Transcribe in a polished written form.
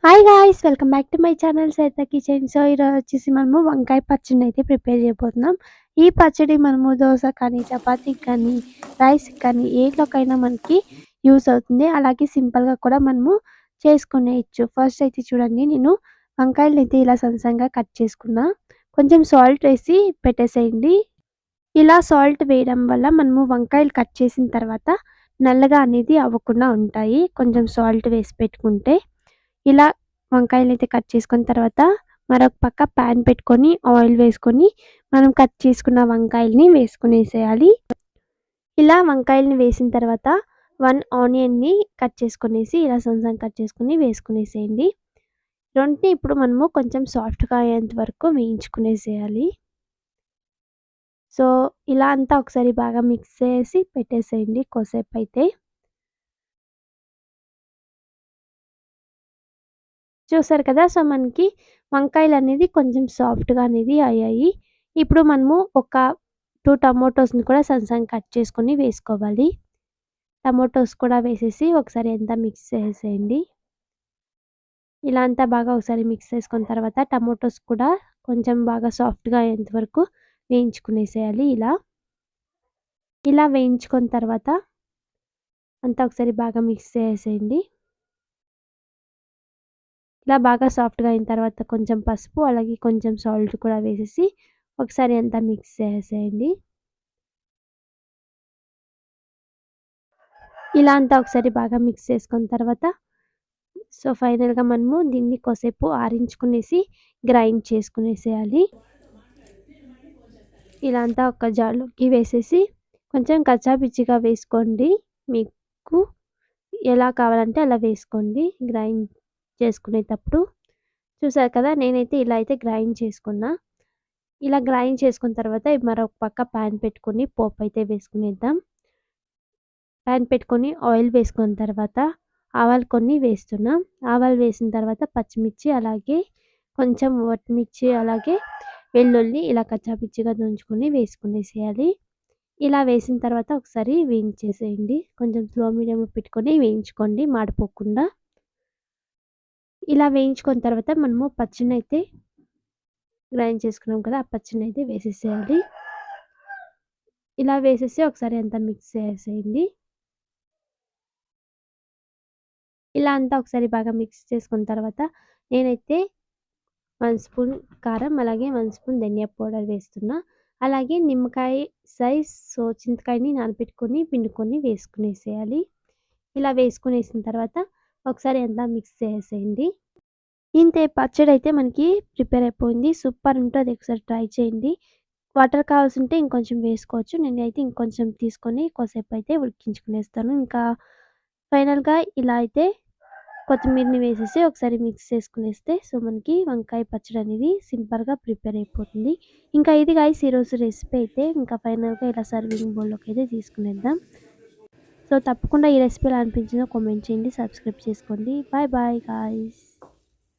Hi guys! Welcome back to my channel Shweta kitchen. So, ఈరోజు వచ్చేసి మనము వంకాయ పచ్చడినైతే ప్రిపేర్ చేయబోతున్నాం. ఈ పచ్చడి మనము దోస కానీ, చపాతీకి కానీ, రైస్‌కి కానీ ఏట్లోకైనా మనకి యూజ్ అవుతుంది. అలాగే సింపుల్‌గా కూడా మనము చేసుకునేయొచ్చు. ఫస్ట్ అయితే చూడండి నేను వంకాయలనైతే ఇలా సన్నగా కట్ చేసుకున్నా. కొంచెం సాల్ట్ వేసి పెట్టేసేయండి. ఇలా సాల్ట్ వేయడం వల్ల మనము వంకాయలు కట్ చేసిన తర్వాత నల్లగా అనేది అవ్వకుండా ఉంటాయి. కొంచెం సాల్ట్ వేసి పెట్టుకుంటే. ఇలా వంకాయలైతే కట్ చేసుకున్న తర్వాత మరొక పక్క పాన్ పెట్టుకొని ఆయిల్ వేసుకొని మనం కట్ చేసుకున్న వంకాయలని వేసుకునేసేయాలి. ఇలా వంకాయలని వేసిన తర్వాత 1 ఆనియన్‌ని కట్ చేసుకొనేసి ఇలా సన్నగా కట్ చేసుకొని వేసుకునేసేయండి. రెండిని ఇప్పుడు మనము కొంచెం సాఫ్ట్‌గా అయ్యేంత వరకు వేయించుకునేసేయాలి. సో, ఇలా అంతా ఒకసారి బాగా మిక్స్ చేసి పెట్టేసేయండి కొద్దిసేపయితే. చూసారు కదా! సో, మనకి వంకాయలనేది కొంచెం సాఫ్ట్‌గా అనేది అయ్యాయి. ఇప్పుడు మనము ఒక 2 టమోటోస్‌ని కూడా సన్నగా కట్ చేసుకొని వేసుకోవాలి. టమోటోస్ కూడా వేసేసి ఒకసారి అంతా మిక్స్ చేసేయండి. ఇలా అంతా బాగా ఒకసారి మిక్స్ చేసుకున్న తర్వాత టమోటోస్ కూడా కొంచెం బాగా సాఫ్ట్‌గా అయ్యేంత వరకు వేయించుకునేసేయాలి ఇలా. ఇలా వేయించుకున్న తర్వాత అంతా ఒకసారి బాగా మిక్స్ చేసేయండి. ఇలా బాగా సాఫ్ట్‌గా అయిన తర్వాత కొంచెం పసుపు, అలాగే కొంచెం సాల్ట్ కూడా వేసేసి ఒకసారి అంతా మిక్స్ చేసేయండి. ఇలా అంతా ఒకసారి బాగా మిక్స్ చేసుకున్న తర్వాత సో, ఫైనల్‌గా మనము దీన్ని కొద్దిసేపు ఆరించుకునేసి గ్రైండ్ చేసుకునేసేయాలి. ఇలా అంతా ఒక జార్‌లోకి వేసేసి కొంచెం కచ్చా పిచ్చిగా వేసుకోండి. మీకు ఎలా కావాలంటే అలా వేసుకోండి గ్రైండ్ చేసుకునేటప్పుడు. చూసారు కదా! నేనైతే ఇలా అయితే గ్రైండ్ చేసుకున్నా. ఇలా గ్రైండ్ చేసుకున్న తర్వాత మరొక పక్క పాన్ పెట్టుకొని పోపయితే వేసుకునేద్దాం. పాన్ పెట్టుకొని ఆయిల్ వేసుకున్న తర్వాత ఆవాలు కొన్ని వేస్తున్నాం. ఆవాలు వేసిన తర్వాత పచ్చిమిర్చి, అలాగే కొంచెం వట్టిమిర్చి, అలాగే వెల్లుల్లి ఇలా కచ్చాపిచ్చిగా దంచుకొని వేసుకునేసేయాలి. ఇలా వేసిన తర్వాత ఒకసారి వేయించేసేయండి. కొంచెం స్లో మీడియంలో పెట్టుకొని వేయించుకోండి మాడిపోకుండా. ఇలా వేయించుకున్న తర్వాత మనము పచ్చినైతే గ్రైండ్ చేసుకున్నాం కదా! ఆ పచ్చినైతే వేసేసేయాలి. ఇలా వేసేసి ఒకసారి అంతా మిక్స్ చేసేయండి. ఇలా అంతా ఒకసారి బాగా మిక్స్ చేసుకున్న తర్వాత నేనైతే 1 స్పూన్ కారం, అలాగే 1 స్పూన్ ధనియా పౌడర్ వేస్తున్నా. అలాగే నిమ్మకాయ సైజ్ చింతకాయని నానబెట్టుకొని, పిండుకొని వేసుకునేసేయాలి. ఇలా వేసుకునేసిన తర్వాత ఒకసారి అంతా మిక్స్ చేసేయండి. ఇంతే పచ్చడైతే మనకి ప్రిపేర్ అయిపోయింది. సూపర్ ఉంటది. ఒకసారి ట్రై చేయండి. వాటర్ కావాల్సుంటే ఇంకొంచెం వేసుకోవచ్చు. నేనైతే ఇంకొంచెం తీసుకొని కొద్దిసేపయితే ఉడికించుకునేస్తాను. ఇంకా ఫైనల్‌గా ఇలా అయితే కొత్తిమీరని వేసేసి ఒకసారి మిక్స్ చేసుకునేస్తే సో, మనకి వంకాయ పచ్చడనేది సింపుల్‌గా ప్రిపేర్ అయిపోతుంది. ఇంకా ఇది గైస్ ఈరోజు రెసిపీ అయితే ఇంకా ఫైనల్‌గా ఇలా సర్వింగ్ బౌల్‌లోకైతే తీసుకునేద్దాం. సో, తప్పకుండా ఈ రెసిపీ ఎలా అనిపించిందో కామెంట్ చేయండి. సబ్స్క్రైబ్ చేసుకోండి. Bye bye guys.